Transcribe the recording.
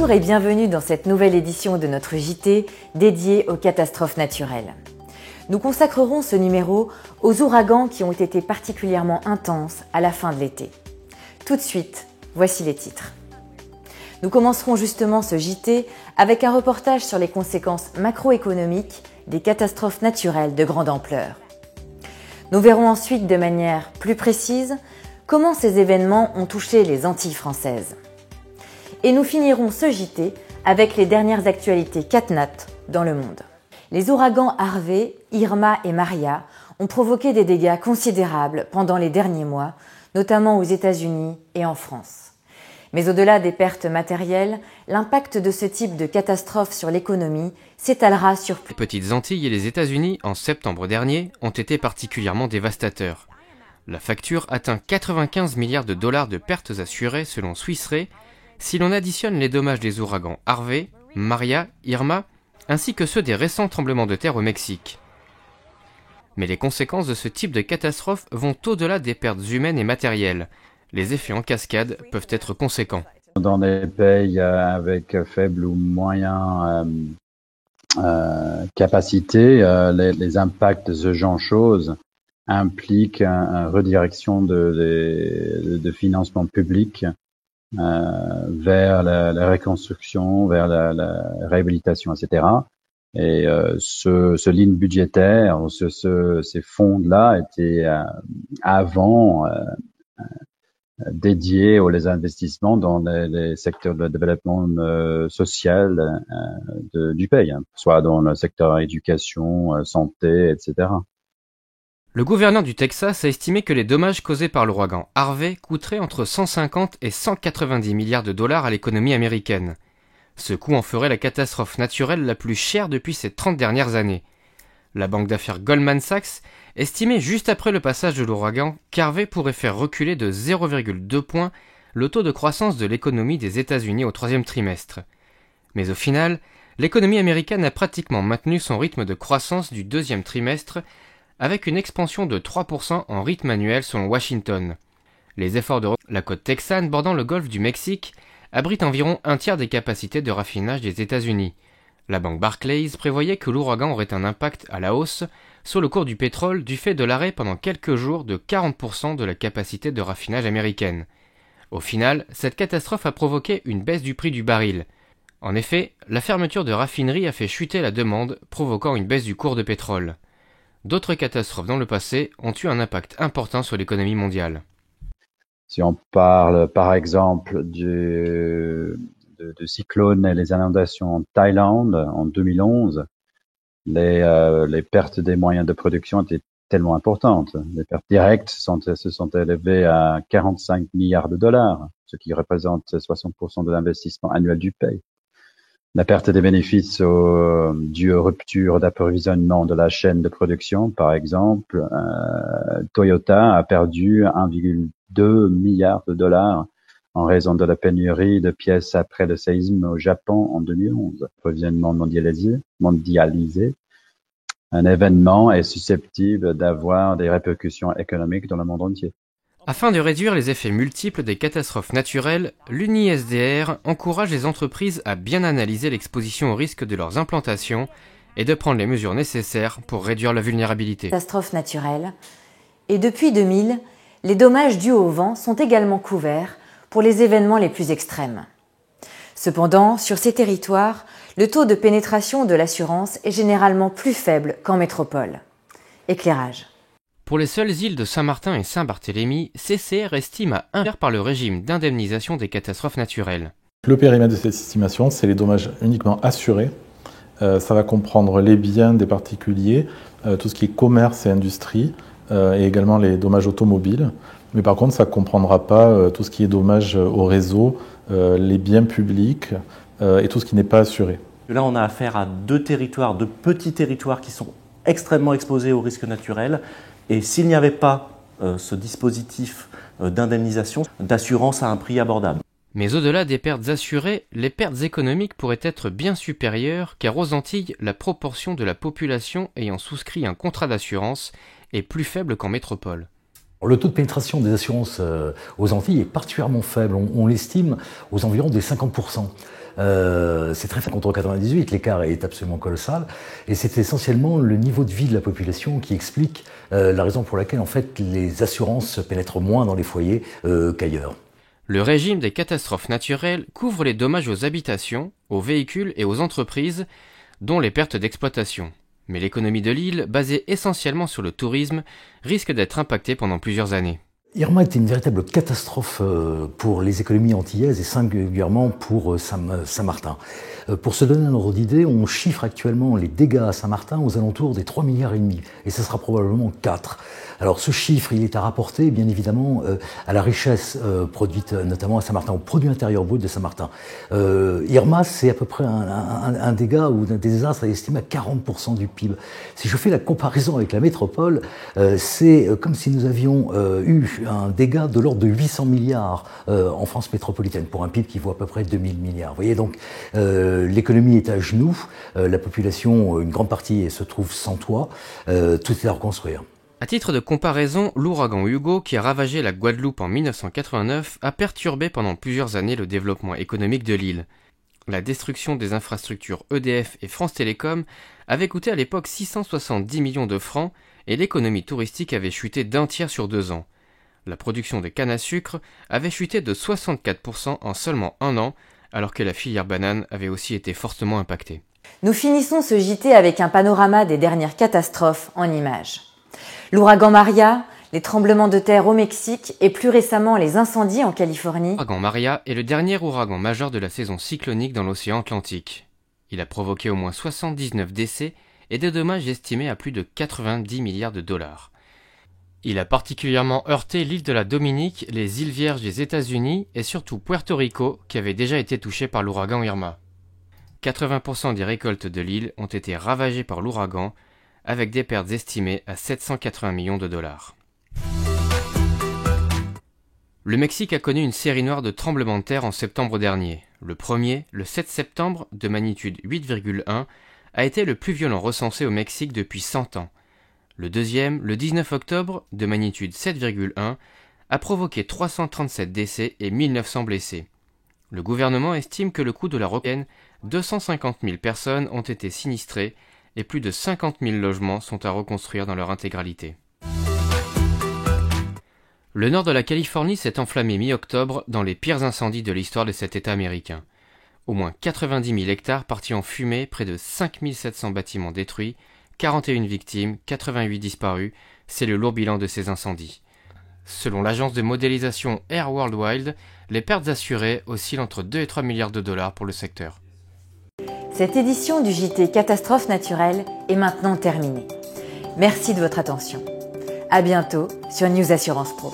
Bonjour et bienvenue dans cette nouvelle édition de notre JT dédiée aux catastrophes naturelles. Nous consacrerons ce numéro aux ouragans qui ont été particulièrement intenses à la fin de l'été. Tout de suite, voici les titres. Nous commencerons justement ce JT avec un reportage sur les conséquences macroéconomiques des catastrophes naturelles de grande ampleur. Nous verrons ensuite de manière plus précise comment ces événements ont touché les Antilles françaises. Et nous finirons ce JT avec les dernières actualités CatNat dans le monde. Les ouragans Harvey, Irma et Maria ont provoqué des dégâts considérables pendant les derniers mois, notamment aux États-Unis et en France. Mais au-delà des pertes matérielles, l'impact de ce type de catastrophe sur l'économie s'étalera sur plus. Les petites Antilles et les États-Unis, en septembre dernier, ont été particulièrement dévastateurs. La facture atteint 95 milliards de dollars de pertes assurées selon Swiss Re, si l'on additionne les dommages des ouragans Harvey, Maria, Irma, ainsi que ceux des récents tremblements de terre au Mexique. Mais les conséquences de ce type de catastrophe vont au-delà des pertes humaines et matérielles. Les effets en cascade peuvent être conséquents. Dans des pays avec faible ou moyen capacité, les impacts de ce genre de choses impliquent une redirection de financement public vers la reconstruction, vers la réhabilitation, etc. Et ce ligne budgétaire, ces fonds-là étaient avant dédiés aux investissements dans les secteurs de développement social du pays, soit dans le secteur éducation, santé, etc. Le gouverneur du Texas a estimé que les dommages causés par l'ouragan Harvey coûteraient entre 150 et 190 milliards de dollars à l'économie américaine. Ce coût en ferait la catastrophe naturelle la plus chère depuis ces 30 dernières années. La banque d'affaires Goldman Sachs estimait juste après le passage de l'ouragan qu'Harvey pourrait faire reculer de 0,2 points le taux de croissance de l'économie des États-Unis au troisième trimestre. Mais au final, l'économie américaine a pratiquement maintenu son rythme de croissance du deuxième trimestre avec une expansion de 3% en rythme annuel selon Washington. Les efforts de la côte texane bordant le golfe du Mexique abritent environ un tiers des capacités de raffinage des États-Unis. La banque Barclays prévoyait que l'ouragan aurait un impact à la hausse sur le cours du pétrole du fait de l'arrêt pendant quelques jours de 40% de la capacité de raffinage américaine. Au final, cette catastrophe a provoqué une baisse du prix du baril. En effet, la fermeture de raffineries a fait chuter la demande, provoquant une baisse du cours de pétrole. D'autres catastrophes dans le passé ont eu un impact important sur l'économie mondiale. Si on parle par exemple du cyclone et les inondations en Thaïlande en 2011, les pertes des moyens de production étaient tellement importantes. Les pertes directes se sont élevées à 45 milliards de dollars, ce qui représente 60% de l'investissement annuel du pays. La perte des bénéfices due aux ruptures d'approvisionnement de la chaîne de production, par exemple, Toyota a perdu 1,2 milliard de dollars en raison de la pénurie de pièces après le séisme au Japon en 2011. Approvisionnement mondialisé. Un événement est susceptible d'avoir des répercussions économiques dans le monde entier. Afin de réduire les effets multiples des catastrophes naturelles, l'UNISDR encourage les entreprises à bien analyser l'exposition au risque de leurs implantations et de prendre les mesures nécessaires pour réduire la vulnérabilité. Catastrophes naturelles. Et depuis 2000, les dommages dus au vent sont également couverts pour les événements les plus extrêmes. Cependant, sur ces territoires, le taux de pénétration de l'assurance est généralement plus faible qu'en métropole. Éclairage. Pour les seules îles de Saint-Martin et Saint-Barthélemy, CCR estime à 1 par le régime d'indemnisation des catastrophes naturelles. Le périmètre de cette estimation, c'est les dommages uniquement assurés. Ça va comprendre les biens des particuliers, tout ce qui est commerce et industrie, et également les dommages automobiles. Mais par contre, ça ne comprendra pas tout ce qui est dommages au réseau, les biens publics et tout ce qui n'est pas assuré. Là, on a affaire à deux petits territoires qui sont extrêmement exposés aux risques naturels. Et s'il n'y avait pas ce dispositif d'indemnisation, d'assurance à un prix abordable. Mais au-delà des pertes assurées, les pertes économiques pourraient être bien supérieures car aux Antilles, la proportion de la population ayant souscrit un contrat d'assurance est plus faible qu'en métropole. Le taux de pénétration des assurances aux Antilles est particulièrement faible. On l'estime aux environs des 50%. c'est très fort contre 98, l'écart est absolument colossal, et c'est essentiellement le niveau de vie de la population qui explique la raison pour laquelle en fait les assurances pénètrent moins dans les foyers qu'ailleurs. Le régime des catastrophes naturelles couvre les dommages aux habitations, aux véhicules et aux entreprises, dont les pertes d'exploitation. Mais l'économie de l'île, basée essentiellement sur le tourisme, risque d'être impactée pendant plusieurs années. Irma était une véritable catastrophe pour les économies antillaises et singulièrement pour Saint-Martin. Pour se donner un ordre d'idée, on chiffre actuellement les dégâts à Saint-Martin aux alentours des 3,5 milliards et ce sera probablement 4. Alors ce chiffre, il est à rapporter bien évidemment à la richesse produite notamment à Saint-Martin, au produit intérieur brut de Saint-Martin. Irma, c'est à peu près un dégât ou un désastre estimé à 40% du PIB. Si je fais la comparaison avec la métropole, c'est comme si nous avions eu un dégât de l'ordre de 800 milliards en France métropolitaine, pour un PIB qui vaut à peu près 2000 milliards. Vous voyez, donc l'économie est à genoux, la population, une grande partie se trouve sans toit, tout est à reconstruire. À titre de comparaison, l'ouragan Hugo, qui a ravagé la Guadeloupe en 1989, a perturbé pendant plusieurs années le développement économique de l'île. La destruction des infrastructures EDF et France Télécom avait coûté à l'époque 670 millions de francs et l'économie touristique avait chuté d'1 tiers sur 2 ans. La production de canne à sucre avait chuté de 64% en seulement 1 an, alors que la filière banane avait aussi été fortement impactée. Nous finissons ce JT avec un panorama des dernières catastrophes en images. L'ouragan Maria, les tremblements de terre au Mexique et plus récemment les incendies en Californie. L'ouragan Maria est le dernier ouragan majeur de la saison cyclonique dans l'océan Atlantique. Il a provoqué au moins 79 décès et des dommages estimés à plus de 90 milliards de dollars. Il a particulièrement heurté l'île de la Dominique, les îles Vierges des États-Unis et surtout Puerto Rico qui avait déjà été touché par l'ouragan Irma. 80% des récoltes de l'île ont été ravagées par l'ouragan, avec des pertes estimées à 780 millions de dollars. Le Mexique a connu une série noire de tremblements de terre en septembre dernier. Le premier, le 7 septembre, de magnitude 8,1, a été le plus violent recensé au Mexique depuis 100 ans. Le deuxième, le 19 octobre, de magnitude 7,1, a provoqué 337 décès et 1900 blessés. Le gouvernement estime que le coût de la Rocaine, 250 000 personnes ont été sinistrées et plus de 50 000 logements sont à reconstruire dans leur intégralité. Le nord de la Californie s'est enflammé mi-octobre dans les pires incendies de l'histoire de cet État américain. Au moins 90 000 hectares partis en fumée, près de 5 700 bâtiments détruits, 41 victimes, 88 disparus, c'est le lourd bilan de ces incendies. Selon l'agence de modélisation Air Worldwide, les pertes assurées oscillent entre 2 et 3 milliards de dollars pour le secteur. Cette édition du JT Catastrophes naturelles est maintenant terminée. Merci de votre attention. À bientôt sur News Assurance Pro.